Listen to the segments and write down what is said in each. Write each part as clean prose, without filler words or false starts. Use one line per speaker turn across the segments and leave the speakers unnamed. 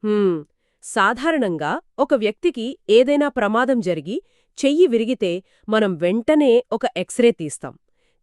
హ్మ్. సాధారణంగా ఒక వ్యక్తికి ఏదైనా ప్రమాదం జరిగి చెయ్యి విరిగితే మనం వెంటనే ఒక ఎక్స్రే తీస్తాం.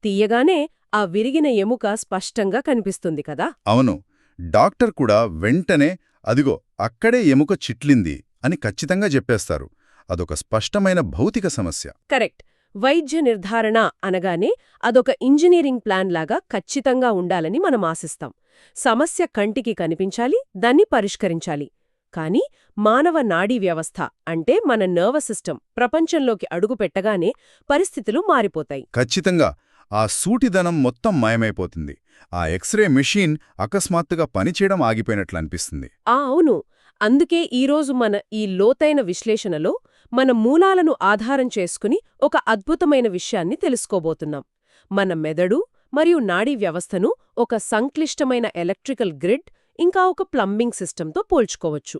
తీయగానే ఆ విరిగిన ఎముక స్పష్టంగా కనిపిస్తుంది కదా.
అవును. డాక్టర్ కూడా వెంటనే అదిగో అక్కడే ఎముక చిట్లింది అని ఖచ్చితంగా చెప్పేస్తారు. అదొక స్పష్టమైన భౌతిక సమస్య.
కరెక్ట్. వైద్య నిర్ధారణ అనగానే అదొక ఇంజనీరింగ్ ప్లాన్ లాగా ఖచ్చితంగా ఉండాలని మనం ఆశిస్తాం. సమస్య కంటికి కనిపించాలి, దాన్ని పరిష్కరించాలి. కానీ మానవ నాడీ వ్యవస్థ అంటే మన నర్వస్ సిస్టమ్ ప్రపంచంలోకి అడుగుపెట్టగానే పరిస్థితులు మారిపోతాయి.
ఖచ్చితంగా ఆ సూటిదనం మొత్తం మాయమైపోతుంది. ఆ ఎక్స్రే మెషీన్ అకస్మాత్తుగా పనిచేయడం ఆగిపోయినట్లు అనిపిస్తుంది.
అవును. అందుకే ఈరోజు మన ఈ లోతైన విశ్లేషణలో మన మూలాలను ఆధారం చేసుకుని ఒక అద్భుతమైన విషయాన్ని తెలుసుకోబోతున్నాం. మన మెదడు మరియు నాడీ వ్యవస్థను ఒక సంక్లిష్టమైన ఎలక్ట్రికల్ గ్రిడ్ ఇంకా ఒక ప్లంబింగ్ సిస్టంతో పోల్చుకోవచ్చు.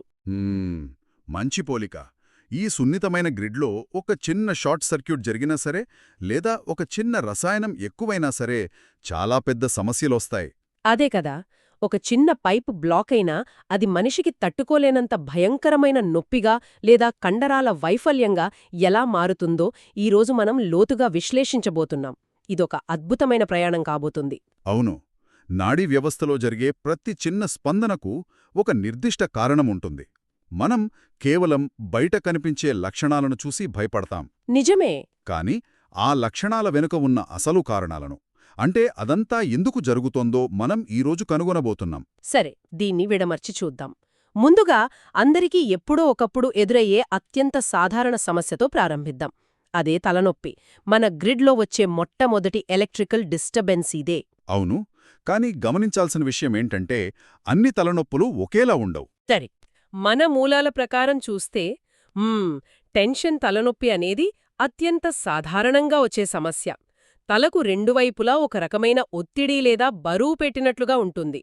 మంచి పోలిక. ఈ సున్నితమైన గ్రిడ్లో ఒక చిన్న షార్ట్ సర్క్యూట్ జరిగినా సరే, లేదా ఒక చిన్న రసాయనం ఎక్కువైనా సరే చాలా పెద్ద సమస్యలొస్తాయి.
అదే కదా. ఒక చిన్న పైపు బ్లాక్ అయినా అది మనిషికి తట్టుకోలేనంత భయంకరమైన నొప్పిగా లేదా కండరాల వైఫల్యంగా ఎలా మారుతుందో ఈరోజు మనం లోతుగా విశ్లేషించబోతున్నాం. ఇదొక అద్భుతమైన ప్రయాణం కాబోతుంది.
అవును. నాడీ వ్యవస్థలో జరిగే ప్రతి చిన్న స్పందనకు ఒక నిర్దిష్ట కారణముంటుంది. మనం కేవలం బయట కనిపించే లక్షణాలను చూసి భయపడతాం.
నిజమే.
కాని ఆ లక్షణాల వెనుక ఉన్న అసలు కారణాలను, అంటే అదంతా ఎందుకు జరుగుతోందో మనం ఈరోజు కనుగొనబోతున్నాం.
సరే, దీన్ని విడమర్చి చూద్దాం. ముందుగా అందరికీ ఎప్పుడో ఒకప్పుడు ఎదురయ్యే అత్యంత సాధారణ సమస్యతో ప్రారంభిద్దాం. అదే తలనొప్పి. మన గ్రిడ్లో వచ్చే మొట్టమొదటి ఎలక్ట్రికల్ డిస్టర్బెన్స్ ఇదే.
అవును. కాని గమనించాల్సిన విషయమేంటంటే అన్ని తలనొప్పులు ఒకేలా ఉండవు.
సరే, మన మూలాల ప్రకారం చూస్తే టెన్షన్ తలనొప్పి అనేది అత్యంత సాధారణంగా వచ్చే సమస్య. తలకు రెండు వైపులా ఒక రకమైన ఒత్తిడి లేదా బరువు పెట్టినట్లుగా ఉంటుంది.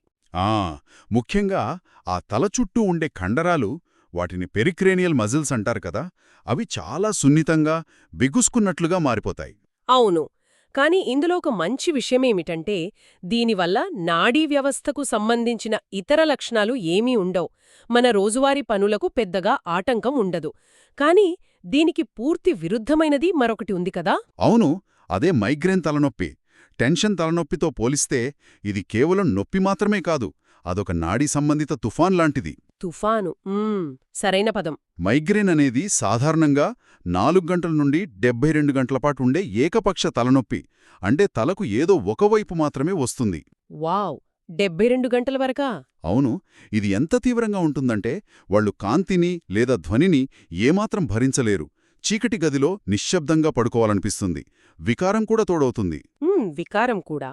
ముఖ్యంగా ఆ తల చుట్టూ ఉండే కండరాలు, వాటిని పెరిక్రేనియల్ మజిల్స్ అంటారు కదా, అవి చాలా సున్నితంగా బిగుసుకున్నట్లుగా మారిపోతాయి.
అవును. కానీ ఇందులో ఒక మంచి విషయమేమిటంటే దీనివల్ల నాడీ వ్యవస్థకు సంబంధించిన ఇతర లక్షణాలు ఏమీ ఉండవు. మన రోజువారీ పనులకు పెద్దగా ఆటంకం ఉండదు. కానీ దీనికి పూర్తి విరుద్ధమైనది మరొకటి ఉంది కదా.
అవును. అదే మైగ్రేన్ తలనొప్పి. టెన్షన్ తలనొప్పితో పోలిస్తే ఇది కేవలం నొప్పి మాత్రమే కాదు, అదొక నాడీ సంబంధిత తుఫాన్ లాంటిది.
తుఫాను, సరైన పదం.
మైగ్రేన్ అనేది సాధారణంగా 4 గంటల నుండి 72 గంటల పాటు ఉండే ఏకపక్ష తలనొప్పి. అంటే తలకు ఏదో ఒకవైపు మాత్రమే వస్తుంది.
వావ్, 72 గంటల వరకా?
అవును. ఇది ఎంత తీవ్రంగా ఉంటుందంటే వాళ్లు కాంతిని లేదా ధ్వనిని ఏమాత్రం భరించలేరు. చీకటి గదిలో నిశ్శబ్దంగా పడుకోవాలనిపిస్తుంది. వికారం కూడా తోడవుతుంది.
వికారం కూడా.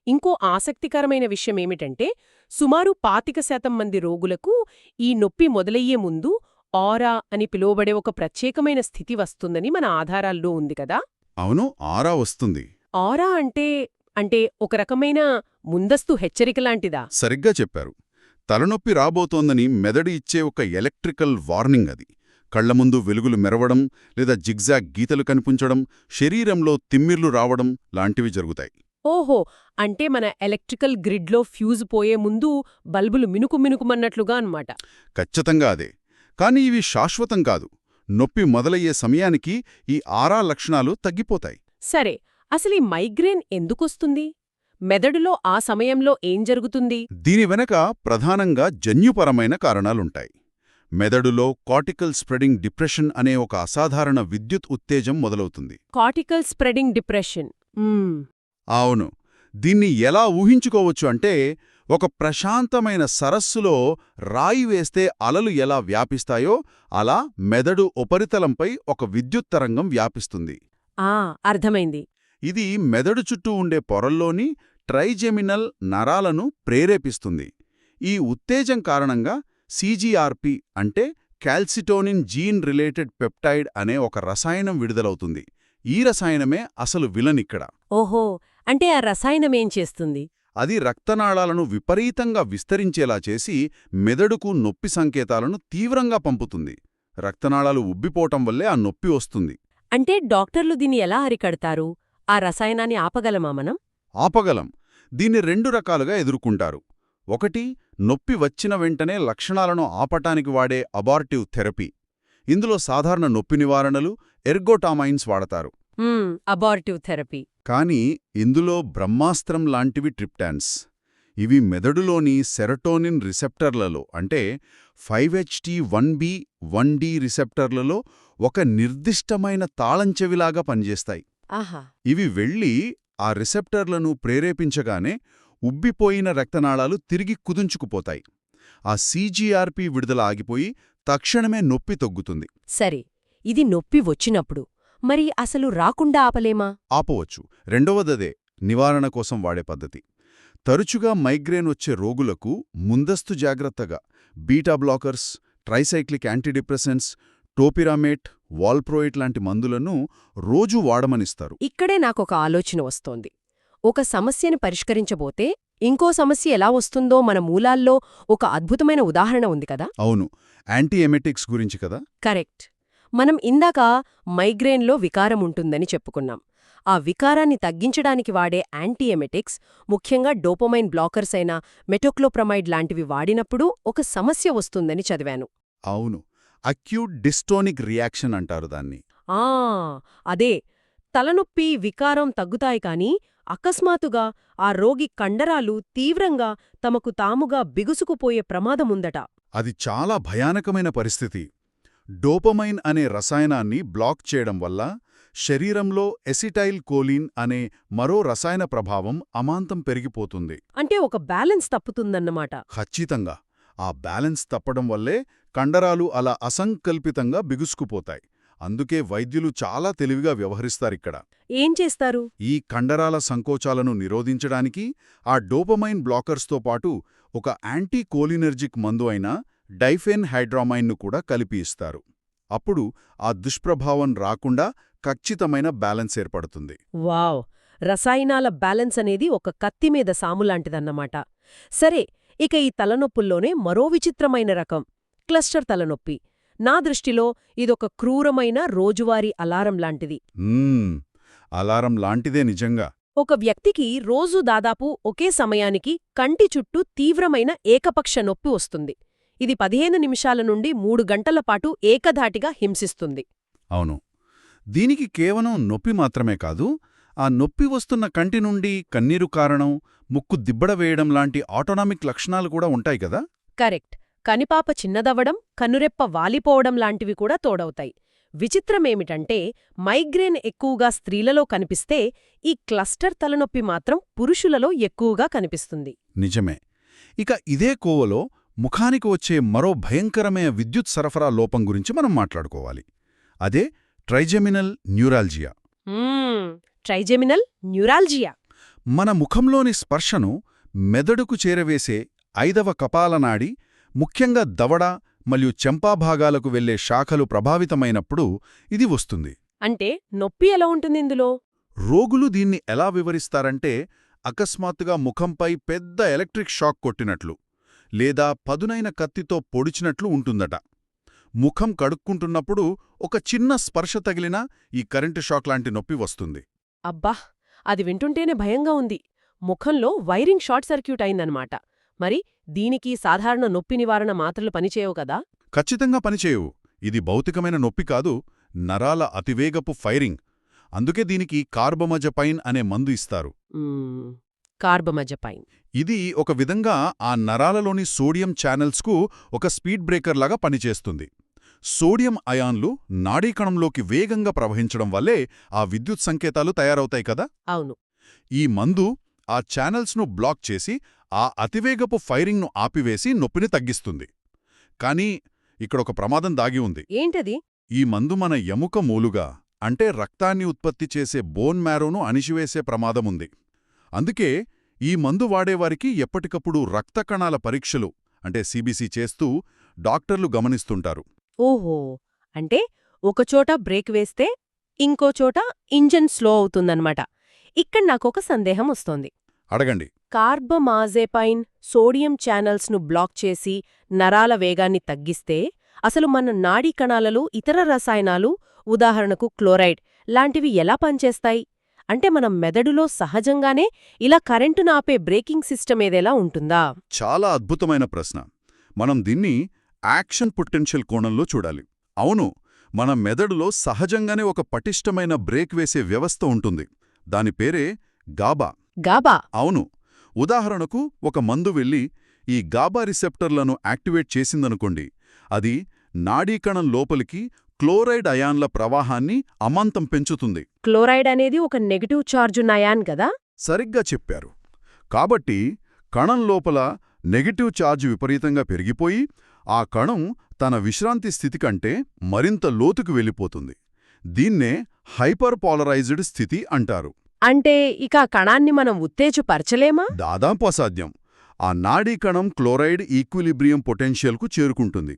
ఇంకో ఆసక్తికరమైన విషయమేమిటంటే సుమారు 25% మంది రోగులకు ఈ నొప్పి మొదలయ్యే ముందు ఆరా అని పిలువబడే ఒక ప్రత్యేకమైన స్థితి వస్తుందని మన ఆధారాల్లో ఉంది కదా.
అవును, ఆరా వస్తుంది.
ఆరా అంటే ఒక రకమైన ముందస్తు హెచ్చరికలాంటిదా?
సరిగ్గా చెప్పారు. తలనొప్పి రాబోతోందని మెదడు ఇచ్చే ఒక ఎలక్ట్రికల్ వార్నింగ్ అది. కళ్ల ముందు వెలుగులు మెరవడం లేదా జిగ్జాగ్ గీతలు కనిపించడం, శరీరంలో తిమ్మిర్లు రావడం లాంటివి జరుగుతాయి.
ఓహో, అంటే మన ఎలక్ట్రికల్ గ్రిడ్లో ఫ్యూజ్ పోయే ముందు బల్బులు మినుకుమన్నట్లుగా అన్నమాట.
ఖచ్చితంగా అదే. కాని ఇవి శాశ్వతం కాదు. నొప్పి మొదలయ్యే సమయానికి ఈ ఆరా లక్షణాలు తగ్గిపోతాయి.
సరే, అసలీ మైగ్రేన్ ఎందుకొస్తుంది? మెదడులో ఆ సమయంలో ఏం జరుగుతుంది?
దీని వెనక ప్రధానంగా జన్యుపరమైన కారణాలుంటాయి. మెదడులో కార్టికల్ స్ప్రెడింగ్ డిప్రెషన్ అనే ఒక అసాధారణ విద్యుత్ ఉత్తేజం మొదలవుతుంది.
Cortical spreading depression.
అవును. దీన్ని ఎలా ఊహించుకోవచ్చు అంటే ఒక ప్రశాంతమైన సరస్సులో రాయి వేస్తే అలలు ఎలా వ్యాపిస్తాయో అలా మెదడు ఉపరితలంపై ఒక విద్యుత్ తరంగం వ్యాపిస్తుంది.
అర్థమైంది.
ఇది మెదడు చుట్టూ ఉండే పొరల్లోని ట్రైజెమినల్ నరాలను ప్రేరేపిస్తుంది. ఈ ఉత్తేజం కారణంగా CGRP అంటే కాల్సిటోనిన్ జీన్ రిలేటెడ్ పెప్టైడ్ అనే ఒక రసాయనం విడుదలవుతుంది. ఈ రసాయనమే అసలు విలన్ ఇక్కడ.
ఓహో, అంటే ఆ రసాయనమేం చేస్తుంది?
అది రక్తనాళాలను విపరీతంగా విస్తరించేలా చేసి మెదడుకు నొప్పి సంకేతాలను తీవ్రంగా పంపుతుంది. రక్తనాళాలు ఉబ్బిపోవటం వల్లే ఆ నొప్పి వస్తుంది.
అంటే డాక్టర్లు దీన్ని ఎలా అరికడతారు? ఆ రసాయనాన్ని ఆపగలమా మనం?
ఆపగలం. దీన్ని 2 రకాలుగా ఎదుర్కొంటారు. ఒకటి, నొప్పి వచ్చిన వెంటనే లక్షణాలను ఆపటానికి వాడే అబార్టివ్ థెరపీ. ఇందులో సాధారణ నొప్పి నివారణలు, ఎర్గోటామైన్స్ వాడతారు.
Abortive therapy.
కానీ ఇందులో బ్రహ్మాస్త్రం లాంటివి ట్రిప్టాన్స్. ఇవి మెదడులోని సెరటోనిన్ రిసెప్టర్లలో అంటే 5-HT1B 1D రిసెప్టర్లలో ఒక నిర్దిష్టమైన తాళంచెవిలాగా పనిచేస్తాయి.
ఆహా.
ఇవి వెళ్ళి ఆ రిసెప్టర్లను ప్రేరేపించగానే ఉబ్బిపోయిన రక్తనాళాలు తిరిగి కుదుంచుకుపోతాయి. ఆ CGRP విడుదల ఆగిపోయి తక్షణమే నొప్పి తగ్గుతుంది.
సరే, ఇది నొప్పి వచ్చినప్పుడు మరి అసలు రాకుండా ఆపలేమా?
ఆపవచ్చు. రెండవదదే నివారణ కోసం వాడే పద్ధతి. తరచుగా మైగ్రేన్ వచ్చే రోగులకు ముందస్తు జాగ్రత్తగా beta blockers, tricyclic antidepressants, topiramate, valproate లాంటి మందులను రోజూ వాడమనిస్తారు.
ఇక్కడే నాకొక ఆలోచన వస్తోంది. ఒక సమస్యని పరిష్కరించబోతే ఇంకో సమస్య ఎలా వస్తుందో మన మూలాల్లో ఒక అద్భుతమైన ఉదాహరణ ఉంది కదా?
అవును, యాంటీఎమెటిక్స్ గురించి కదా.
కరెక్ట్. మనం ఇందాక మైగ్రేన్లో వికారం ఉంటుందని చెప్పుకున్నాం. ఆ వికారాన్ని తగ్గించడానికి వాడే యాంటీఎమెటిక్స్, ముఖ్యంగా డోపమైన్ బ్లాకర్స్ అయిన మెటోక్లోప్రమైడ్ లాంటివి వాడినప్పుడు ఒక సమస్య వస్తుందని చదివాను.
అవును, అక్యూట్ డిస్టోనిక్ రియాక్షన్ అంటారు దాన్ని.
ఆ అదే, తలనొప్పి, వికారం తగ్గుతాయి కాని అకస్మాత్తుగా ఆ రోగి కండరాలు తీవ్రంగా తమకు తాముగా బిగుసుకుపోయే ప్రమాదముందట.
అది చాలా భయానకమైన పరిస్థితి. డోపమైన్ అనే రసాయనాన్ని బ్లాక్ చేయడం వల్ల శరీరంలో ఎసిటైల్ కోలిన్ అనే మరో రసాయన ప్రభావం అమాంతం పెరిగిపోతుంది.
అంటే ఒక బ్యాలెన్స్ తప్పుతుందన్నమాట.
ఖచ్చితంగా. ఆ బ్యాలెన్స్ తప్పడం వల్లే కండరాలు అలా అసంకల్పితంగా బిగుసుకుపోతాయి. అందుకే వైద్యులు చాలా తెలివిగా వ్యవహరిస్తారిక్కడ.
ఏం చేస్తారు?
ఈ కండరాల సంకోచాలను నిరోధించడానికి ఆ డోపమైన్ బ్లాకర్స్తో పాటు ఒక యాంటీకోలినర్జిక్ మందు అయిన డైఫెన్హైడ్రామైన్ను కూడా కలిపి ఇస్తారు. అప్పుడు ఆ దుష్ప్రభావం రాకుండా ఖచ్చితమైన బ్యాలెన్స్ ఏర్పడుతుంది.
వావ్! రసాయనాల బ్యాలెన్స్ అనేది ఒక కత్తిమీద సాములాంటిదన్నమాట. సరే, ఇక ఈ తలనొప్పుల్లోనే మరో విచిత్రమైన రకం క్లస్టర్ తలనొప్పి. నా దృష్టిలో ఇదొక క్రూరమైన రోజువారీ అలారం లాంటిది.
అలారం లాంటిదే నిజంగా.
ఒక వ్యక్తికి రోజూ దాదాపు ఒకే సమయానికి కంటి చుట్టూ తీవ్రమైన ఏకపక్ష నొప్పి వస్తుంది. ఇది 15 నిమిషాల నుండి 3 గంటల పాటు ఏకధాటిగా హింసిస్తుంది.
అవును, దీనికి కేవలం నొప్పి మాత్రమే కాదు, ఆ నొప్పి వస్తున్న కంటి నుండి కన్నీరు కారణం, ముక్కు దిబ్బడవేయడం లాంటి ఆటోనామిక్ లక్షణాలు కూడా ఉంటాయి కదా.
కరెక్ట్. కనిపాప చిన్నదవ్వడం, కన్నురెప్ప వాలిపోవడం లాంటివి కూడా తోడవుతాయి. విచిత్రమేమిటంటే మైగ్రేన్ ఎక్కువగా స్త్రీలలో కనిపిస్తే ఈ క్లస్టర్ తలనొప్పి మాత్రం పురుషులలో ఎక్కువగా కనిపిస్తుంది.
నిజమే. ఇక ఇదే కోవలో ముఖానికి వచ్చే మరో భయంకరమైన విద్యుత్ సరఫరా లోపం గురించి మనం మాట్లాడుకోవాలి. అదే ట్రైజెమినల్ న్యూరాల్జియా.
ట్రైజెమినల్ న్యూరాల్జియా
మన ముఖంలోని స్పర్శను మెదడుకు చేరవేసే 5వ కపాలనాడి, ముఖ్యంగా దవడ మరియు చెంపాభాగాలకు వెళ్లే శాఖలు ప్రభావితమైనప్పుడు ఇది వస్తుంది.
అంటే నొప్పి ఎలా ఉంటుంది ఇందులో?
రోగులు దీన్ని ఎలా వివరిస్తారంటే అకస్మాత్తుగా ముఖంపై పెద్ద ఎలక్ట్రిక్ షాక్ కొట్టినట్లు లేదా పదునైన కత్తితో పొడిచినట్లు ఉంటుందట. ముఖం కడుక్కుంటున్నప్పుడు ఒక చిన్న స్పర్శ తగిలినా ఈ కరెంటు షాక్ లాంటి నొప్పి వస్తుంది.
అబ్బా, అది వింటుంటేనే భయంగా ఉంది. ముఖంలో వైరింగ్ షార్ట్ సర్క్యూట్ అయిందన్నమాట. మరి దీనికి సాధారణ నొప్పి నివారణ మాత్రలు పనిచేయవు కదా?
ఖచ్చితంగా పనిచేయవు. ఇది భౌతికమైన నొప్పి కాదు, నరాల అతివేగపు ఫైరింగ్. అందుకే దీనికి కార్బమజపైన్ అనే మందు ఇస్తారు.
కార్బమజపైన్.
ఇది ఒక విధంగా ఆ నరాలలోని సోడియం ఛానల్స్కు ఒక స్పీడ్ బ్రేకర్ లాగా పనిచేస్తుంది. సోడియం అయాన్లు నాడీకణంలోకి వేగంగా ప్రవహించడం వల్లే ఆ విద్యుత్ సంకేతాలు తయారవుతాయి కదా.
అవును.
ఈ మందు ఆ ఛానల్స్ను బ్లాక్ చేసి ఆ అతివేగపు ఫైరింగ్ను ఆపివేసి నొప్పిని తగ్గిస్తుంది. కానీ ఇక్కడొక ప్రమాదం దాగి ఉంది.
ఏంటది?
ఈ మందు మన ఎముక మూలుగా, అంటే రక్తాన్ని ఉత్పత్తి చేసే బోన్ మ్యారోను అణిచివేసే ప్రమాదముంది. అందుకే ఈ మందు వాడేవారికి ఎప్పటికప్పుడు రక్త కణాల పరీక్షలు అంటే సిబిసి చేస్తూ డాక్టర్లు గమనిస్తుంటారు.
ఓహో, అంటే ఒకచోట బ్రేక్ వేస్తే ఇంకోచోట ఇంజన్ స్లో అవుతుందన్నమాట. ఇక్కడ నాకొక సందేహం వస్తోంది.
అడగండి.
కార్బమాజెపైన్ సోడియం ఛానల్స్ను బ్లాక్ చేసి నరాల వేగాన్ని తగ్గిస్తే అసలు మన నాడీ కణాలలో ఇతర రసాయనాలు, ఉదాహరణకు క్లోరైడ్ లాంటివి ఎలా పనిచేస్తాయి? అంటే మన మెదడులో సహజంగానే ఇలా కరెంటును ఆపే బ్రేకింగ్ సిస్టమ్ ఏదైనా ఉంటుందా?
చాలా అద్భుతమైన ప్రశ్న. మనం దీన్ని యాక్షన్ పొటెన్షియల్ కోణంలో చూడాలి. అవును, మన మెదడులో సహజంగానే ఒక పటిష్టమైన బ్రేక్ వేసే వ్యవస్థ ఉంటుంది. దాని పేరే గాబా.
గాబా.
అవును. ఉదాహరణకు ఒక మందు వెళ్ళి ఈ గాబా రిసెప్టర్లను యాక్టివేట్ చేసిందనుకోండి, అది నాడీకణం లోపలికి క్లోరైడ్ అయాన్ల ప్రవాహాన్ని అమాంతం పెంచుతుంది.
క్లోరైడ్ అనేది ఒక నెగటివ్ ఛార్జున్న అయాన్ కదా?
సరిగ్గా చెప్పారు. కాబట్టి కణం లోపల నెగటివ్ ఛార్జ్ విపరీతంగా పెరిగిపోయి ఆ కణం తన విశ్రాంతి స్థితి కంటే మరింత లోతుకు వెళ్ళిపోతుంది. దీన్నే హైపర్ పాలరైజ్డ్ స్థితి అంటారు.
అంటే ఇక ఆ కణాన్ని మనం ఉత్తేజపరచలేమా?
దాదాపు అసాధ్యం. ఆ నాడీ కణం క్లోరైడ్ ఈక్విలిబ్రియం పొటెన్షియల్కు చేరుకుంటుంది.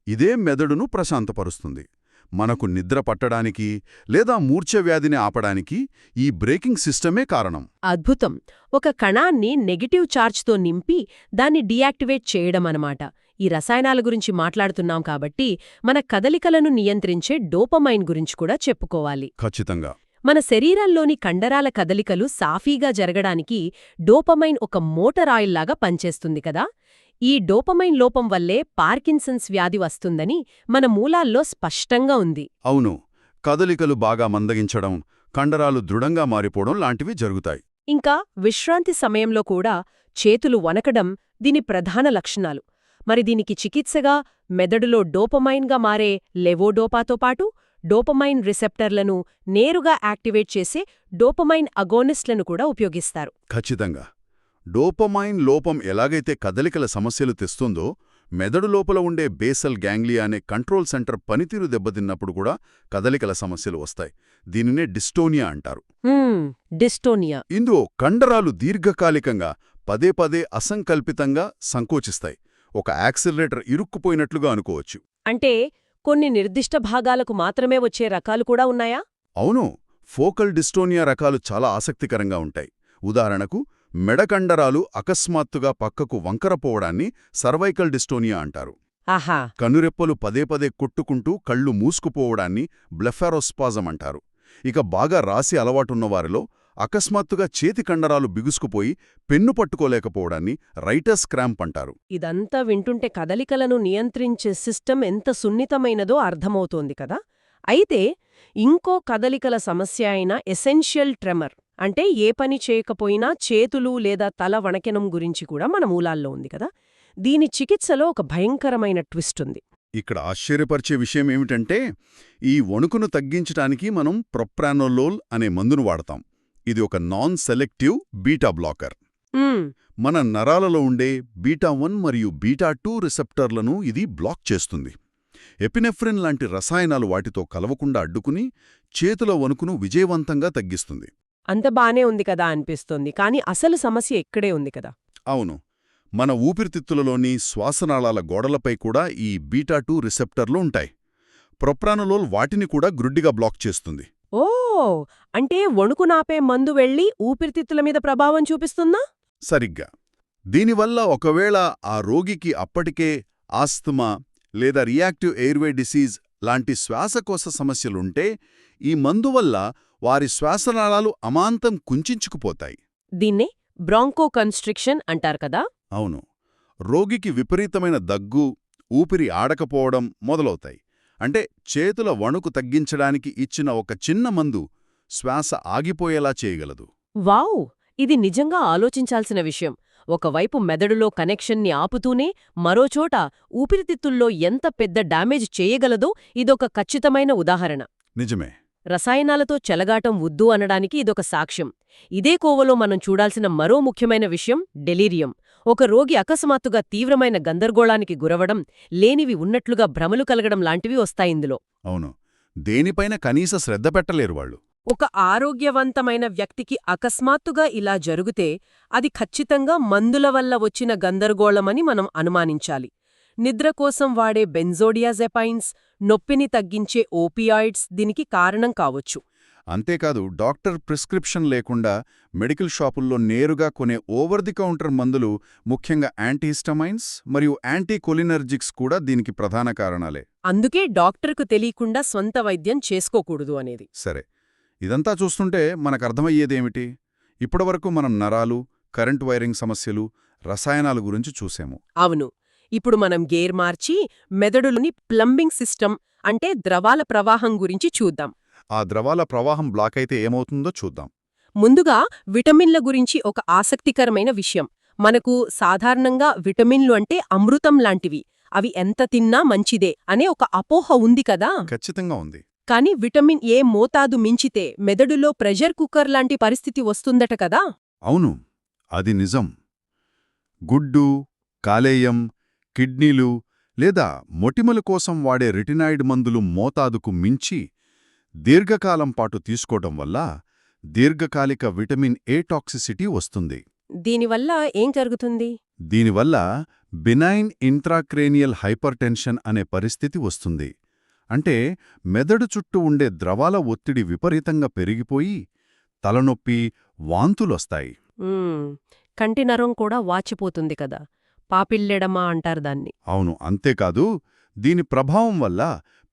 ఇదే మెదడును ప్రశాంతపరుస్తుంది. మనకు నిద్ర పట్టడానికి లేదా మూర్ఛవ్యాధిని ఆపడానికి ఈ బ్రేకింగ్ సిస్టమే కారణం.
అద్భుతం. ఒక కణాన్ని నెగటివ్ ఛార్జ్తో నింపి దాన్ని డీయాక్టివేట్ చేయడమనమాట. ఈ రసాయనాల గురించి మాట్లాడుతున్నాం కాబట్టి మన కదలికలను నియంత్రించే డోపమైన్ గురించి కూడా చెప్పుకోవాలి.
ఖచ్చితంగా.
మన శరీరంలోని కండరాల కదలికలు సాఫీగా జరగడానికి డోపమైన్ ఒక మోటార్ ఆయిల్లాగా పనిచేస్తుంది కదా? ఈ డోపమైన్ లోపం వల్లే పార్కిన్సన్స్ వ్యాధి వస్తుందని మన మూలాల్లో స్పష్టంగా ఉంది.
అవును, కదలికలు బాగా మందగించడం, కండరాలు దృఢంగా మారిపోవడం లాంటివి జరుగుతాయి.
ఇంకా విశ్రాంతి సమయంలో కూడా చేతులు వనకడం దీని ప్రధాన లక్షణాలు. మరి దీనికి చికిత్సగా మెదడులో డోపమైన్గా మారే లెవోడోపాతో పాటు డోపమైన్ రిసెప్టర్లను నేరుగా యాక్టివేట్ చేసే డోపమైన్ అగోనిస్ట్లను కూడా ఉపయోగిస్తారు.
ఖచ్చితంగా. డోపమైన్ లోపం ఎలాగైతే కదలికల సమస్యలు తెస్తుందో, మెదడు లోపల ఉండే బేసల్ గ్యాంగ్లియా అనే కంట్రోల్ సెంటర్ పనితీరు దెబ్బతిన్నప్పుడు కూడా కదలికల సమస్యలు వస్తాయి. దీనినే డిస్టోనియా అంటారు.
డిస్టోనియా.
ఇందులో కండరాలు దీర్ఘకాలికంగా పదే పదే అసంకల్పితంగా సంకోచిస్తాయి. ఒక యాక్సిలరేటర్ ఇరుక్కుపోయినట్లుగా అనుకోవచ్చు.
అంటే కొన్ని నిర్దిష్ట భాగాలకు మాత్రమే వచ్చే రకాలు కూడా ఉన్నాయా?
అవును, ఫోకల్ డిస్టోనియా రకాలు చాలా ఆసక్తికరంగా ఉంటాయి. ఉదాహరణకు మెడకండరాలు అకస్మాత్తుగా పక్కకు వంకరపోవడాన్ని సర్వైకల్ డిస్టోనియా అంటారు.
ఆహా.
కనురెప్పలు పదే పదే కొట్టుకుంటూ కళ్ళు మూసుకుపోవడాన్ని బ్లెఫారోస్పాజం అంటారు. ఇక బాగా రాసి అలవాటున్నవారిలో అకస్మాత్తుగా చేతి కండరాలు బిగుసుకుపోయి పెన్ను పట్టుకోలేకపోవడాన్ని రైటర్స్ క్రాంప్ అంటారు.
ఇదంతా వింటుంటే కదలికలను నియంత్రించే సిస్టమ్ ఎంత సున్నితమైనదో అర్థమవుతోంది కదా? అయితే ఇంకో కదలికల సమస్య అయిన ఎసెన్షియల్ ట్రెమర్, అంటే ఏ పని చేయకపోయినా చేతులు లేదా తల వణకెనం గురించి కూడా మన మూలాల్లో ఉంది కదా? దీని చికిత్సలో ఒక భయంకరమైన ట్విస్ట్ ఉంది.
ఇక్కడ ఆశ్చర్యపరిచే విషయం ఏమిటంటే, ఈ వణుకును తగ్గించటానికి మనం ప్రొప్రానోలోల్ అనే మందును వాడతాం. ఇది ఒక నాన్ సెలెక్టివ్ బీటా బ్లాకర్. మన నరాలలో ఉండే బీటా-1 మరియు బీటా-2 రిసెప్టర్లను ఇది బ్లాక్ చేస్తుంది. ఎపినెఫ్రిన్ లాంటి రసాయనాలు వాటితో కలవకుండా అడ్డుకుని చేతుల వణుకును విజయవంతంగా తగ్గిస్తుంది.
అంత బానే ఉంది కదా అనిపిస్తోంది, కానీ అసలు సమస్య ఇక్కడే ఉంది కదా?
అవును, మన ఊపిరితిత్తులలోని శ్వాసనాళాల గోడలపై కూడా ఈ బీటా-2 రిసెప్టర్లు ఉంటాయి. ప్రొప్రానోలోల్ వాటిని కూడా గ్రుడ్డిగా బ్లాక్ చేస్తుంది.
ఓ, అంటే వణుకునాపే మందు వెళ్లి ఊపిరితిత్తుల మీద ప్రభావం చూపిస్తుందా?
సరిగ్గా. దీనివల్ల ఒకవేళ ఆ రోగికి అప్పటికే ఆస్తమా లేదా రియాక్టివ్ ఎయిర్వే డిసీజ్ లాంటి శ్వాసకోశ సమస్యలుంటే, ఈ మందువల్ల వారి శ్వాసనాళాలు అమాంతం కుంచుకుపోతాయి.
దీన్నే బ్రాంకోకన్స్ట్రిక్షన్ అంటారు కదా?
అవును, రోగికి విపరీతమైన దగ్గు, ఊపిరి ఆడకపోవడం మొదలవుతాయి. అంటే చేతుల వణుకు తగ్గించడానికి ఇచ్చిన ఒక చిన్న మందు శ్వాస ఆగిపోయేలా చేయగలదు.
వావ్! ఇది నిజంగా ఆలోచించాల్సిన విషయం. ఒకవైపు మెదడులో కనెక్షన్ని ఆపుతూనే మరోచోట ఊపిరితిత్తుల్లో ఎంత పెద్ద డ్యామేజ్ చేయగలదో ఇదొక ఖచ్చితమైన ఉదాహరణ.
నిజమే.
రసాయనాలతో చెలగాటం వద్దు అనడానికి ఇదొక సాక్ష్యం. ఇదే కోవలో మనం చూడాల్సిన మరో ముఖ్యమైన విషయం డెలీరియం. ఒక రోగి అకస్మాత్తుగా తీవ్రమైన గందరగోళానికి గురవడం, లేనివి ఉన్నట్లుగా భ్రమలు కలగడం లాంటివి వస్తాయిందులో.
అవును, దేనిపైన కనీస శ్రద్ధ పెట్టలేరు వాళ్ళు.
ఒక ఆరోగ్యవంతమైన వ్యక్తికి అకస్మాత్తుగా ఇలా జరిగితే అది ఖచ్చితంగా మందుల వల్ల వచ్చిన గందరగోళమని మనం అనుమానించాలి. నిద్ర కోసం వాడే బెంజోడియాజెపైన్స్, నొప్పిని తగ్గించే ఓపియాయిడ్స్ దీనికి కారణం కావచ్చు.
అంతేకాదు, డాక్టర్ ప్రిస్క్రిప్షన్ లేకుండా మెడికల్ షాపుల్లో నేరుగా కొనే ఓవర్ ది కౌంటర్ మందులు, ముఖ్యంగా యాంటీహిస్టమైన్స్ మరియు యాంటీకొలినర్జిక్స్ కూడా దీనికి ప్రధాన కారణాలే.
అందుకే డాక్టర్కు తెలియకుండా స్వంత వైద్యం చేసుకోకూడదు అనేది.
సరే, ఇదంతా చూస్తుంటే మనకర్థమయ్యేదేమిటి? ఇప్పటివరకు మనం నరాలు, కరెంట్ వైరింగ్ సమస్యలు, రసాయనాల గురించి చూసాము.
అవును. ఇప్పుడు మనం గేర్ మార్చి మెదడులోని ప్లంబింగ్ సిస్టమ్ అంటే ద్రవాల ప్రవాహం గురించి చూద్దాం.
ఆ ద్రవాల ప్రవాహం బ్లాక్ అయితే ఏమవుతుందో చూద్దాం.
ముందుగా విటమిన్ల గురించి ఒక ఆసక్తికరమైన విషయం. మనకు సాధారణంగా విటమిన్లు అంటే అమృతం లాంటివి, అవి ఎంత తిన్నా మంచిదే అనే ఒక అపోహ ఉంది కదా.
ఖచ్చితంగా ఉంది.
కానీ విటమిన్ ఏ మోతాదు మించితే మెదడులో ప్రెషర్ కుక్కర్ లాంటి పరిస్థితి వస్తుందట కదా.
అవును, అది నిజం. గుడ్డు, కాలేయం, కిడ్నీలు లేదా మొటిమల కోసం వాడే రెటినాయిడ్ మందులు మోతాదుకు మించి దీర్ఘకాలం పాటు తీసుకోవడం వల్ల దీర్ఘకాలిక విటమిన్ ఏ టాక్సిసిటీ వస్తుంది.
దీనివల్ల ఏం జరుగుతుంది?
దీనివల్ల బినైన్ ఇంట్రాక్రేనియల్ హైపర్టెన్షన్ అనే పరిస్థితి వస్తుంది. అంటే మెదడు చుట్టూ ఉండే ద్రవాల ఒత్తిడి విపరీతంగా పెరిగిపోయి తలనొప్పి, వాంతులొస్తాయి.
కంటి నరం కూడా వాచిపోతుంది కదా, పాపిల్లెడమా అంటారు దాన్ని.
అవును, అంతేకాదు దీని ప్రభావం వల్ల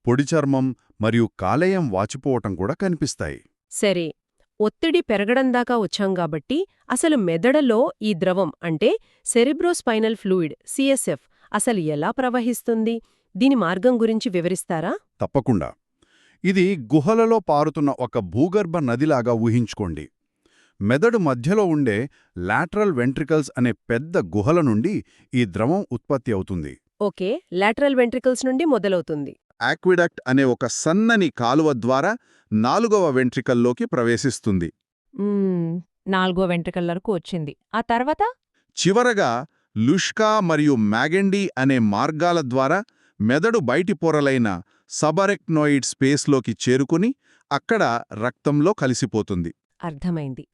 పొడి చర్మం మరియు కాలేయం వాచిపోవటం కూడా కనిపిస్తాయి.
సరే, ఒత్తిడి పెరగడం దాకా వచ్చాం కాబట్టి అసలు మెదడులో ఈ ద్రవం అంటే సెరిబ్రోస్పైనల్ ఫ్లూయిడ్ సిఎస్ఎఫ్ అసలు ఎలా ప్రవహిస్తుంది? దీని మార్గం గురించి వివరిస్తారా?
తప్పకుండా. ఇది గుహలలో పారుతున్న ఒక భూగర్భ నదిలాగా ఊహించుకోండి. మెదడు మధ్యలో ఉండే లాటరల్ వెంట్రికల్స్ అనే పెద్ద గుహల నుండి ఈ ద్రవం ఉత్పత్తి అవుతుంది.
ఓకే, లాటరల్ వెంట్రికల్స్ నుండి మొదలవుతుంది.
ఆక్విడక్ట్ అనే ఒక సన్నని కాలువ ద్వారా 4వ వెంట్రికల్లోకి ప్రవేశిస్తుంది.
4వ వెంట్రికల్ వరకు వచ్చింది. ఆ తర్వాత
చివరగా లుష్కా మరియు మ్యాగెండీ అనే మార్గాల ద్వారా మెదడు బయటి పొరలైన సబరెక్నోయిడ్ స్పేస్లోకి చేరుకుని అక్కడ రక్తంలో కలిసిపోతుంది.
అర్థమైంది.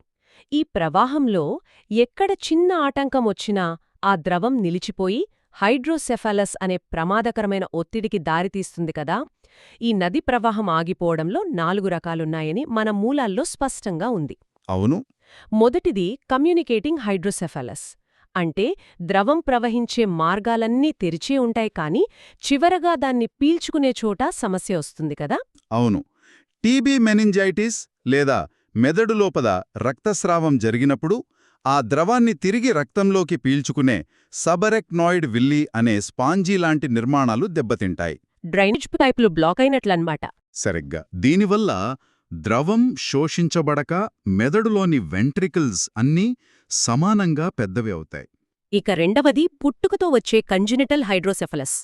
ఈ ప్రవాహంలో ఎక్కడ చిన్న ఆటంకం వచ్చినా ఆ ద్రవం నిలిచిపోయి హైడ్రోసెఫాలస్ అనే ప్రమాదకరమైన ఒత్తిడికి దారితీస్తుంది కదా. ఈ నది ప్రవాహం ఆగిపోవడంలో 4 రకాలున్నాయని మన మూలాల్లో స్పష్టంగా ఉంది.
అవును.
మొదటిది కమ్యూనికేటింగ్ హైడ్రోసెఫాలస్. అంటే ద్రవం ప్రవహించే మార్గాలన్నీ తెరిచే ఉంటాయి కానీ చివరగా దాన్ని పీల్చుకునే చోట సమస్య వస్తుంది కదా.
అవును. టీబీ మెనింజైటిస్ లేదా మెదడు లోపల రక్తస్రావం జరిగినప్పుడు ఆ ద్రవాన్ని తిరిగి రక్తంలోకి పీల్చుకునే సబరెక్నాయిడ్ విల్లీ అనే స్పాంజీ లాంటి నిర్మాణాలు దెబ్బతింటాయి.
డ్రైనేజ్ పైపులు బ్లాక్ అయినట్లన్నమాట.
సరిగ్గా. దీనివల్ల ద్రవం శోషించబడక మెదడులోని వెంట్రికల్స్ అన్నీ సమానంగా పెద్దవి అవుతాయి.
ఇక రెండవది పుట్టుకతో వచ్చే కంజెనిటల్ హైడ్రోసెఫలస్.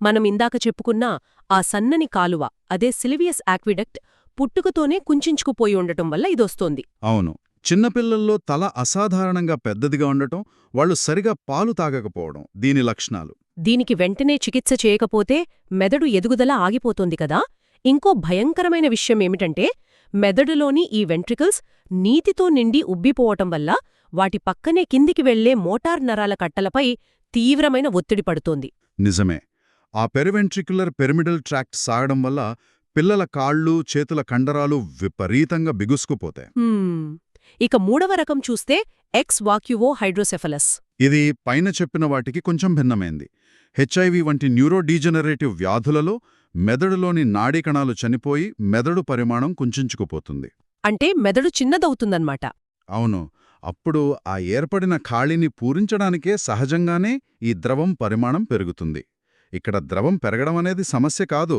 మనం ఇందాక చెప్పుకున్న ఆ సన్నని కాలువ, అదే సిలివియస్ ఆక్విడక్ట్ పుట్టుకతోనే కుంచుకుపోయి ఉండటం వల్ల ఇదొస్తోంది.
అవును. చిన్నపిల్లల్లో తల అసాధారణంగా పెద్దదిగా ఉండటం, వాళ్ళు సరిగా పాలు తాగకపోవడం దీని లక్షణాలు.
దీనికి వెంటనే చికిత్స చేయకపోతే మెదడు ఎదుగుదల ఆగిపోతోంది కదా. ఇంకో భయంకరమైన విషయమేమిటంటే మెదడులోని ఈ వెంట్రికల్స్ నీతితో నిండి ఉబ్బిపోవటం వల్ల వాటి పక్కనే కిందికి వెళ్లే మోటార్ నరాల కట్టలపై తీవ్రమైన ఒత్తిడి పడుతోంది.
నిజమే. ఆ పెరివెంట్రిక్యులర్ పిరమిడల్ ట్రాక్ట్ సాగడం వల్ల పిల్లల కాళ్ళు, చేతుల కండరాలు విపరీతంగా బిగుసుకుపోతాయి.
ఇక మూడవ రకం చూస్తే ఎక్స్ వాక్యువో హైడ్రోసెఫలస్.
ఇది పైన చెప్పిన వాటికి కొంచెం భిన్నమైంది. హెచ్ఐవి వంటి న్యూరోడీజనరేటివ్ వ్యాధులలో మెదడులోని నాడీ కణాలు చనిపోయి మెదడు పరిమాణం కుంచుకుపోతుంది.
అంటే మెదడు చిన్నదవుతుందన్నమాట.
అవును. అప్పుడు ఆ ఏర్పడిన ఖాళీని పూరించడానికే సహజంగానే ఈ ద్రవం పరిమాణం పెరుగుతుంది. ఇక్కడ ద్రవం పెరగడం అనేది సమస్య కాదు,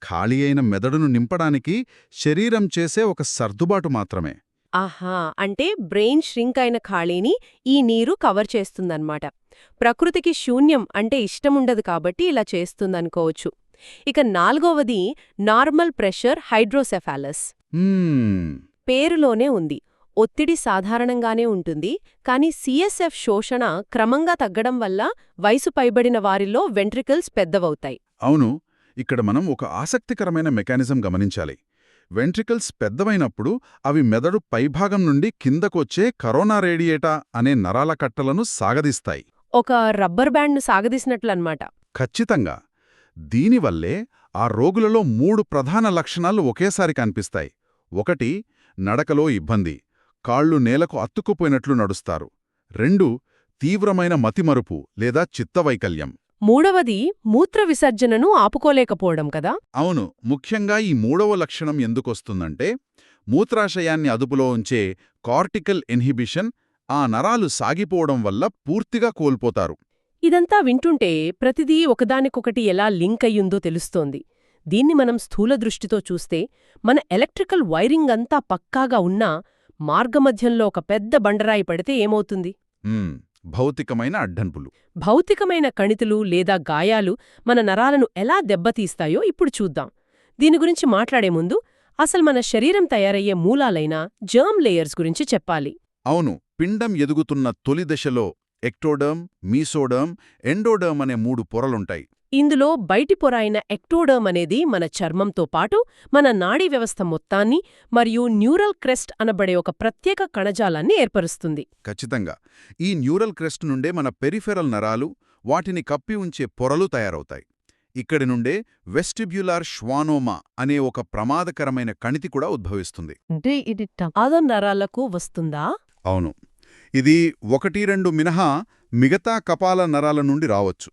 ఖాళీ అయిన మెదడును నింపడానికి శరీరం చేసే ఒక సర్దుబాటు మాత్రమే.
ఆహా, అంటే బ్రెయిన్ ష్రింక్ అయిన ఖాళీని ఈ నీరు కవర్ చేస్తుందన్నమాట. ప్రకృతికి శూన్యం అంటే ఇష్టముండదు కాబట్టి ఇలా చేస్తుందనుకోవచ్చు. ఇక నాలుగవది నార్మల్ ప్రెషర్ హైడ్రోసెఫాలస్. పేరులోనే ఉంది, ఒత్తిడి సాధారణంగానే ఉంటుంది, కానీ సిఎస్ఎఫ్ శోషణ క్రమంగా తగ్గడం వల్ల వయసు పైబడిన వారిలో వెంట్రికల్స్ పెద్దవవుతాయి.
అవును. ఇక్కడ మనం ఒక ఆసక్తికరమైన మెకానిజం గమనించాలి. వెంట్రికల్స్ పెద్దవైనప్పుడు అవి మెదడు పైభాగం నుండి కిందకొచ్చే కరోనా రేడియేటా అనే నరాల కట్టలను సాగదీస్తాయి.
ఒక రబ్బర్ బ్యాండ్ను సాగదీసినట్లన్నమాట.
ఖచ్చితంగా. దీనివల్లే ఆ రోగులలో 3 ప్రధాన లక్షణాలు ఒకేసారి కనిపిస్తాయి. 1. నడకలో ఇబ్బంది, కాళ్ళు నేలకు అత్తుకుపోయినట్లు నడుస్తారు. 2. తీవ్రమైన మతిమరుపు లేదా చిత్తవైకల్యం.
మూడవది మూత్ర విసర్జనను ఆపుకోలేకపోవడం కదా.
అవును. ముఖ్యంగా ఈ 3వ లక్షణం ఎందుకొస్తుందంటే మూత్రాశయాన్ని అదుపులో ఉంచే కార్టికల్ ఇన్హిబిషన్ ఆ నరాలు సాగిపోవడం వల్ల పూర్తిగా కోల్పోతారు.
ఇదంతా వింటుంటే ప్రతిదీ ఒకదానికొకటి ఎలా లింక్ అయ్యుందో తెలుస్తోంది. దీన్ని మనం స్థూల దృష్టితో చూస్తే మన ఎలక్ట్రికల్ వైరింగ్ అంతా పక్కాగా ఉన్నా మార్గమధ్యంలో ఒక పెద్ద బండరాయి పడితే ఏమవుతుంది?
భౌతికమైన అడ్డంపులు.
భౌతికమైన కణితులు లేదా గాయాలు మన నరాలను ఎలా దెబ్బతీస్తాయో ఇప్పుడు చూద్దాం. దీని గురించి మాట్లాడే ముందు అసలు మన శరీరం తయారయ్యే మూలాలైన జర్మ్ లేయర్స్ గురించి చెప్పాలి.
అవును, పిండం ఎదుగుతున్న తొలి దశలో ఎక్టోడర్మ్, మీసోడర్మ్, ఎండోడర్మ్ అనే 3 పొరలుంటాయి.
ఇందులో బయటి పొర అయిన ఎక్టోడర్మ్ అనేది మన చర్మంతో పాటు మన నాడీ వ్యవస్థ మొత్తాన్ని మరియు న్యూరల్ క్రెస్ట్ అనబడే ఒక ప్రత్యేక కణజాలాన్ని ఏర్పరుస్తుంది.
ఖచ్చితంగా. ఈ న్యూరల్ క్రెస్ట్ నుండే మన పెరిఫెరల్ నరాలు, వాటిని కప్పి ఉంచే పొరలు తయారవుతాయి. ఇక్కడి నుండే వెస్టిబ్యులార్ ష్వానోమా అనే ఒక ప్రమాదకరమైన కణితి కూడా ఉద్భవిస్తుంది.
ఆదం నరాలకు వస్తుందా?
అవును, ఇది 1-2 మినహా మిగతా కపాల నరాల నుండి రావచ్చు.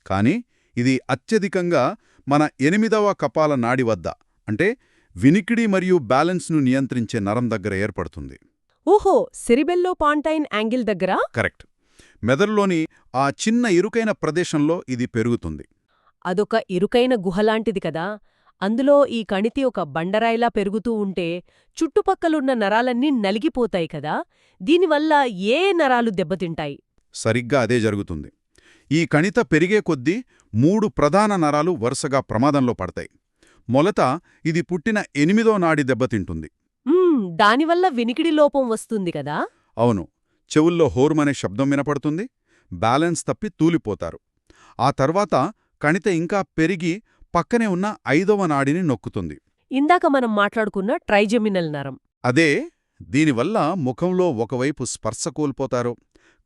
కానీ ఇది అత్యధికంగా మన 8వ కపాల నాడి వద్ద, అంటే వినికిడి మరియు బ్యాలెన్స్ను నియంత్రించే నరం దగ్గర ఏర్పడుతుంది.
ఓహో, సెరిబెల్లో పాంటైన్ యాంగిల్ దగ్గర?
కరెక్ట్. మెదడులోని ఆ చిన్న ఇరుకైన ప్రదేశంలో ఇది పెరుగుతుంది.
అదొక ఇరుకైన గుహలాంటిది కదా. అందులో ఈ కణితి ఒక బండరాయిలా పెరుగుతూ ఉంటే చుట్టుపక్కలున్న నరాలన్నీ నలిగిపోతాయి కదా. దీనివల్ల ఏ నరాలు దెబ్బతింటాయి?
సరిగ్గా అదే జరుగుతుంది. ఈ కణిత పెరిగే కొద్దీ 3 ప్రధాన నరాలు వరుసగా ప్రమాదంలో పడతాయి. మొదట ఇది పుట్టిన 8వ నాడి దెబ్బతింటుంది.
దానివల్ల వినికిడి లోపం వస్తుంది కదా.
అవును, చెవుల్లో హోర్మనే శబ్దం వినపడుతుంది, బ్యాలెన్స్ తప్పి తూలిపోతారు. ఆ తర్వాత కణిత ఇంకా పెరిగి పక్కనే ఉన్న 5వ నాడిని నొక్కుతుంది.
ఇందాక మనం మాట్లాడుకున్న ట్రైజెమినల్ నరం.
అదే. దీనివల్ల ముఖంలో ఒకవైపు స్పర్శ కోల్పోతారు,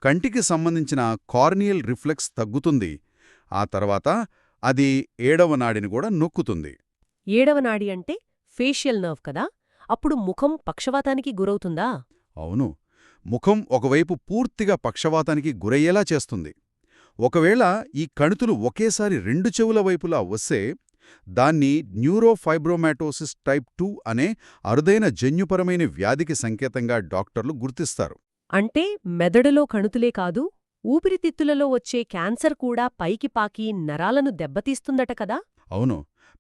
కంటికి సంబంధించిన కార్నియల్ రిఫ్లెక్స్ తగ్గుతుంది. ఆ తర్వాత అది 7వ నాడిని కూడా నొక్కుతుంది.
7వ నాడి అంటే ఫేషియల్ నర్వ్ కదా. అప్పుడు ముఖం పక్షవాతానికి గురవుతుందా?
అవును, ముఖం ఒకవైపు పూర్తిగా పక్షవాతానికి గురయ్యేలా చేస్తుంది. ఒకవేళ ఈ కణితులు ఒకేసారి 2 చెవుల వైపులా వస్తే దాన్ని న్యూరోఫైబ్రోమాటోసిస్ టైప్ 2 అనే అరుదైన జన్యుపరమైన వ్యాధికి సంకేతంగా డాక్టర్లు గుర్తిస్తారు.
అంటే మెదడులో కణుతులే కాదు, ఊపిరితిత్తులలో వచ్చే క్యాన్సర్ కూడా పైకి పాకి నరాలను దెబ్బతీస్తుందట కదా.
అవును,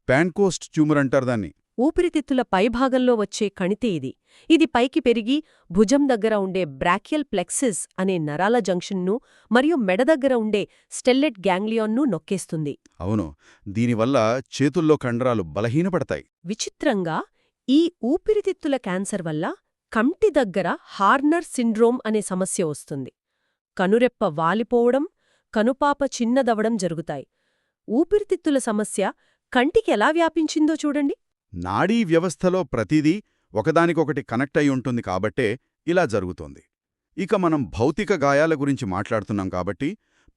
ప్యాన్కోస్ట్ ట్యూమర్ అంటారు దాన్ని.
ఊపిరితిత్తుల పైభాగంలో వచ్చే కణితే ఇది. ఇది పైకి పెరిగి భుజం దగ్గర ఉండే బ్రాకియల్ ప్లెక్సిస్ అనే నరాల జంక్షన్ను మరియు మెడ దగ్గర ఉండే స్టెల్లెట్ గ్యాంగ్లియాన్ను నొక్కేస్తుంది.
అవును, దీనివల్ల చేతుల్లో కండరాలు బలహీనపడతాయి.
విచిత్రంగా ఈ ఊపిరితిత్తుల క్యాన్సర్ వల్ల కంటి దగ్గర హార్నర్ సిండ్రోమ్ అనే సమస్య వస్తుంది. కనురెప్ప వాలిపోవడం, కనుపాప చిన్నదవడం జరుగుతాయి. ఊపిరితిత్తుల సమస్య కంటికి ఎలా వ్యాపించిందో చూడండి.
నాడీ వ్యవస్థలో ప్రతిదీ ఒకదానికొకటి కనెక్ట్ అయి ఉంటుంది కాబట్టే ఇలా జరుగుతోంది. ఇక మనం భౌతిక గాయాల గురించి మాట్లాడుతున్నాం కాబట్టి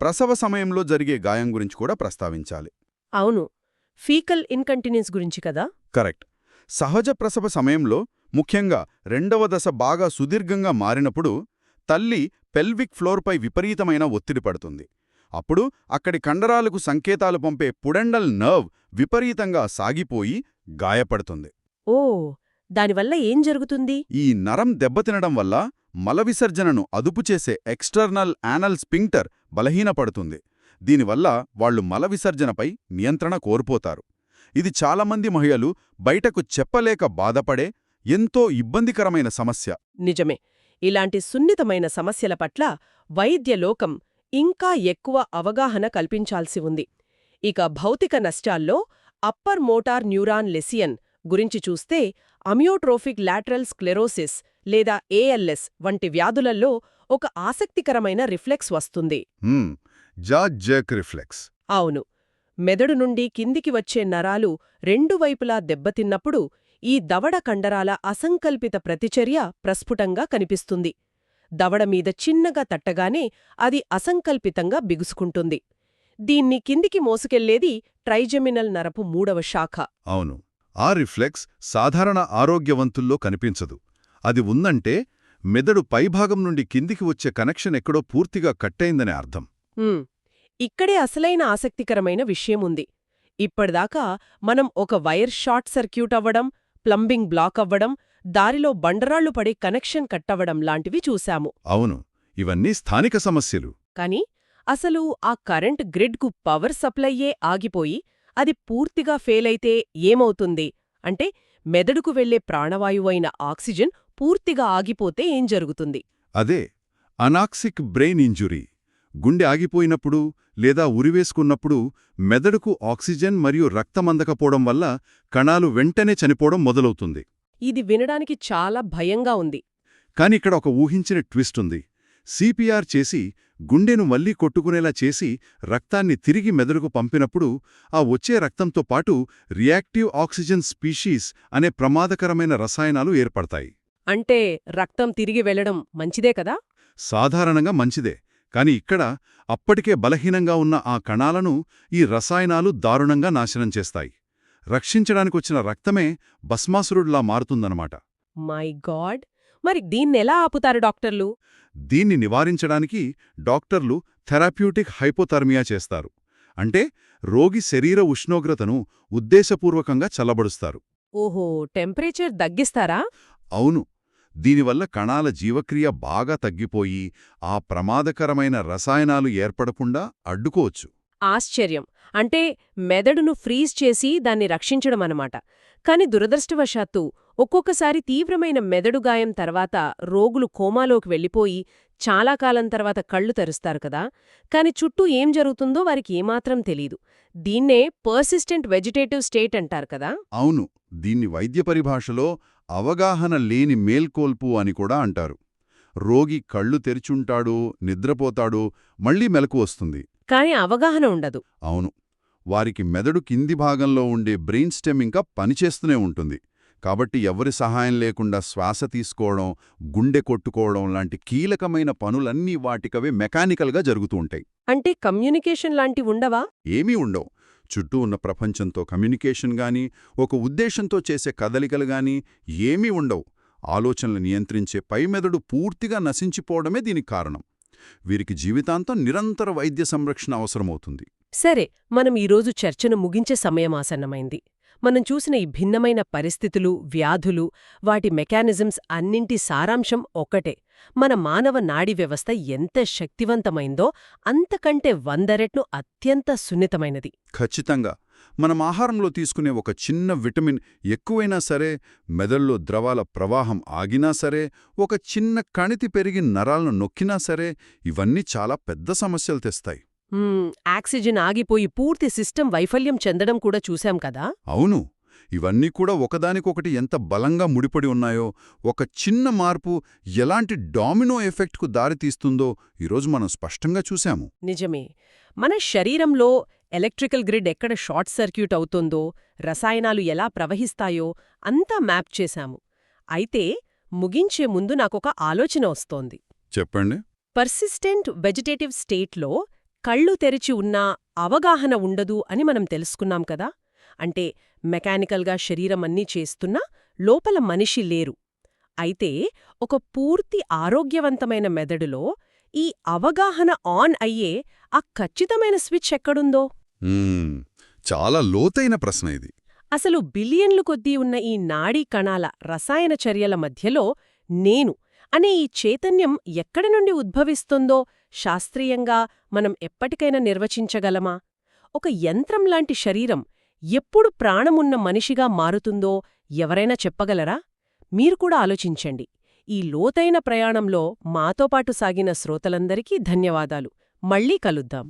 ప్రసవ సమయంలో జరిగే గాయం గురించి కూడా ప్రస్తావించాలి.
అవును, ఫీకల్ ఇన్కంటినెన్స్ గురించి కదా.
కరెక్ట్. సహజ ప్రసవ సమయంలో, ముఖ్యంగా 2వ దశ బాగా సుదీర్ఘంగా మారినప్పుడు తల్లి పెల్విక్ ఫ్లోర్పై విపరీతమైన ఒత్తిడి పడుతుంది. అప్పుడు అక్కడి కండరాలకు సంకేతాలు పంపే పుడెండల్ నర్వ్ విపరీతంగా సాగిపోయి గాయపడుతుంది.
ఓ, దానివల్ల ఏం జరుగుతుంది?
ఈ నరం దెబ్బతినడం వల్ల మలవిసర్జనను అదుపుచేసే ఎక్స్టర్నల్ యానల్ స్పింక్టర్ బలహీనపడుతుంది. దీనివల్ల వాళ్లు మలవిసర్జనపై నియంత్రణ కోల్పోతారు. ఇది చాలామంది మహిళలు బయటకు చెప్పలేక బాధపడే ఎంతో ఇబ్బందికరమైన సమస్య.
నిజమే. ఇలాంటి సున్నితమైన సమస్యల పట్ల వైద్యలోకం ఇంకా ఎక్కువ అవగాహన కల్పించాల్సి ఉంది. ఇక భౌతిక నష్టాల్లో అప్పర్ మోటార్ న్యూరాన్ లెసియన్ గురించి చూస్తే అమియోట్రోఫిక్ లాటరల్ స్క్లెరోసిస్ లేదా ఏఎల్ఎస్ వంటి వ్యాధులలో ఒక ఆసక్తికరమైన రిఫ్లెక్స్ వస్తుంది.
జా జర్క్ రిఫ్లెక్స్.
అవును, మెదడు నుండి కిందికి వచ్చే నరాలు 2 వైపులా దెబ్బతిన్నప్పుడు ఈ దవడ కండరాల అసంకల్పిత ప్రతిచర్య ప్రస్ఫుటంగా కనిపిస్తుంది. దవడమీద చిన్నగా తట్టగానే అది అసంకల్పితంగా బిగుసుకుంటుంది. దీన్ని కిందికి మోసుకెళ్లేది ట్రైజెమినల్ నరపు 3వ శాఖ.
అవును, ఆ రిఫ్లెక్స్ సాధారణ ఆరోగ్యవంతుల్లో కనిపించదు. అది ఉందంటే మెదడు పైభాగం నుండి కిందికి వచ్చే కనెక్షన్ ఎక్కడో పూర్తిగా కట్టయిందనే అర్థం.
ఇక్కడే అసలైన ఆసక్తికరమైన విషయముంది. ఇప్పటిదాకా మనం ఒక వైర్ షార్ట్ సర్క్యూట్ అవ్వడం, ప్లంబింగ్ బ్లాక్ అవ్వడం, దారిలో బండరాళ్లు పడి కనెక్షన్ కట్టవడం లాంటివి చూశాము.
అవును, ఇవన్నీ స్థానిక సమస్యలు.
కాని అసలు ఆ కరెంట్ గ్రిడ్కు పవర్ సప్లయ్యే ఆగిపోయి అది పూర్తిగా ఫెయిలైతే ఏమవుతుంది? అంటే మెదడుకు వెళ్లే ప్రాణవాయువైన ఆక్సిజన్ పూర్తిగా ఆగిపోతే ఏం జరుగుతుంది?
అదే అనాక్సిక్ బ్రెయిన్ ఇంజురీ. గుండె ఆగిపోయినప్పుడు లేదా ఉరివేసుకున్నప్పుడు మెదడుకు ఆక్సిజన్ మరియు రక్తమందకపోవడం వల్ల కణాలు వెంటనే చనిపోవడం మొదలవుతుంది.
ఇది వినడానికి చాలా భయంగా ఉంది.
కానిక్కడ ఒక ఊహించిన ట్విస్ట్ ఉంది. సిపిఆర్ చేసి గుండెను మళ్లీ కొట్టుకునేలా చేసి రక్తాన్ని తిరిగి మెదడుకు పంపినప్పుడు ఆ వచ్చే రక్తంతో పాటు రియాక్టివ్ ఆక్సిజన్ స్పీషీస్ అనే ప్రమాదకరమైన రసాయనాలు ఏర్పడతాయి.
అంటే రక్తం తిరిగి వెళ్లడం మంచిదే కదా?
సాధారణంగా మంచిదే. కాని ఇక్కడ అప్పటికే బలహీనంగా ఉన్న ఆ కణాలను ఈ రసాయనాలు దారుణంగా నాశనం చేస్తాయి. రక్షించడానికొచ్చిన రక్తమే భస్మాసురుడిలా మారుతుందన్నమాట.
My God! మరి దీన్నెలా ఆపుతారు డాక్టర్లు?
దీన్ని నివారించడానికి డాక్టర్లు థెరాప్యూటిక్ హైపోథర్మియా చేస్తారు. అంటే రోగి శరీర ఉష్ణోగ్రతను ఉద్దేశపూర్వకంగా చల్లబడుస్తారు.
ఓహో, టెంపరేచర్ తగ్గిస్తారా?
అవును. దీనివల్ల కణాల జీవక్రియ బాగా తగ్గిపోయి ఆ ప్రమాదకరమైన రసాయనాలు ఏర్పడకుండా అడ్డుకోవచ్చు.
ఆశ్చర్యం. అంటే మెదడును ఫ్రీజ్ చేసి దాన్ని రక్షించడమన్నమాట. కాని దురదృష్టవశాత్తు ఒక్కొక్కసారి తీవ్రమైన మెదడు గాయం తర్వాత రోగులు కోమాలోకి వెళ్ళిపోయి చాలా కాలం తర్వాత కళ్ళు తెరుస్తారు కదా. కాని చుట్టూ ఏం జరుగుతుందో వారికి ఏమాత్రం తెలీదు. దీన్నే పర్సిస్టెంట్ వెజిటేటివ్ స్టేట్ అంటారు కదా.
అవును, దీన్ని వైద్య పరిభాషలో అవగాహన లేని మేల్కోల్పు అని కూడా అంటారు. రోగి కళ్ళు తెరిచుంటాడు, నిద్రపోతాడు, మళ్లీ మెలకు వస్తుంది.
కాని అవగాహన ఉండదు.
అవును, వారికి మెదడు కింది భాగంలో ఉండే బ్రెయిన్ స్టెమ్ ఇంకా పనిచేస్తూనే ఉంటుంది. కాబట్టి ఎవరి సహాయం లేకుండా శ్వాస తీసుకోవడం, గుండె కొట్టుకోవడం లాంటి కీలకమైన పనులన్నీ వాటికవే మెకానికల్గా జరుగుతూ ఉంటాయి.
అంటే కమ్యూనికేషన్ లాంటివుండవా?
ఏమీ ఉండవు. చుట్టూ ఉన్న ప్రపంచంతో కమ్యూనికేషన్ గాని, ఒక ఉద్దేశంతో చేసే కదలికలు గాని ఏమీ ఉండవు. ఆలోచనలు నియంత్రించే పైమెదడు పూర్తిగా నశించిపోవడమే దీనికి కారణం. వీరికి జీవితాంతం నిరంతర వైద్య సంరక్షణ అవసరమవుతుంది.
సరే, మనం ఈరోజు చర్చను ముగించే సమయం ఆసన్నమైంది. మనం చూసిన ఈ భిన్నమైన పరిస్థితులు, వ్యాధులు, వాటి మెకానిజమ్స్ అన్నింటి సారాంశం ఒక్కటే. మన మానవ నాడీ వ్యవస్థ ఎంత శక్తివంతమైందో అంతకంటే 100 రెట్లు అత్యంత సున్నితమైనది.
ఖచ్చితంగా. మనం ఆహారంలో తీసుకునే ఒక చిన్న విటమిన్ ఎక్కువైనా సరే, మెదడులో ద్రవాల ప్రవాహం ఆగినా సరే, ఒక చిన్న కణితి పెరిగి నరాలను నొక్కినా సరే, ఇవన్నీ చాలా పెద్ద సమస్యలు తెస్తాయి.
ఆక్సిజన్ ఆగిపోయి పూర్తి సిస్టమ్ వైఫల్యం చెందడం కూడా చూశాం కదా.
అవును, ఇవన్నీ కూడా ఒకదానికొకటి ఎంత బలంగా ముడిపడి ఉన్నాయో, ఒక చిన్న మార్పు ఎలాంటి డామినో ఎఫెక్ట్కు దారితీస్తుందో ఈరోజు మనం స్పష్టంగా చూశాము.
నిజమే. మన శరీరంలో ఎలక్ట్రికల్ గ్రిడ్ ఎక్కడ షార్ట్ సర్క్యూట్ అవుతుందో, రసాయనాలు ఎలా ప్రవహిస్తాయో అంతా మ్యాప్ చేశాము. అయితే ముగించే ముందు నాకొక ఆలోచన వస్తోంది.
చెప్పండి.
పర్సిస్టెంట్ వెజిటేటివ్ స్టేట్లో కళ్ళు తెరిచి ఉన్నా అవగాహన ఉండదు అని మనం తెలుసుకున్నాం కదా. అంటే మెకానికల్గా శరీరం అన్నీ చేస్తున్నా లోపల మనిషి లేరు. అయితే ఒక పూర్తి ఆరోగ్యవంతమైన మెదడులో ఈ అవగాహన ఆన్ అయ్యే ఆ ఖచ్చితమైన స్విచ్ ఎక్కడుందో?
చాలా లోతైన ప్రశ్న ఇది.
అసలు బిలియన్లు కొద్దీ ఉన్న ఈ నాడీ కణాల రసాయన చర్యల మధ్యలో నేను అనే ఈ చైతన్యం ఎక్కడి నుండి ఉద్భవిస్తుందో శాస్త్రీయంగా మనం ఎప్పటికైనా నిర్వచించగలమా? ఒక యంత్రంలాంటి శరీరం ఎప్పుడు ప్రాణమున్న మనిషిగా మారుతుందో ఎవరైనా చెప్పగలరా? మీరు కూడా ఆలోచించండి. ఈ లోతైన ప్రయాణంలో మాతో పాటు సాగిన శ్రోతలందరికీ ధన్యవాదాలు. మళ్ళీ కలుద్దాం.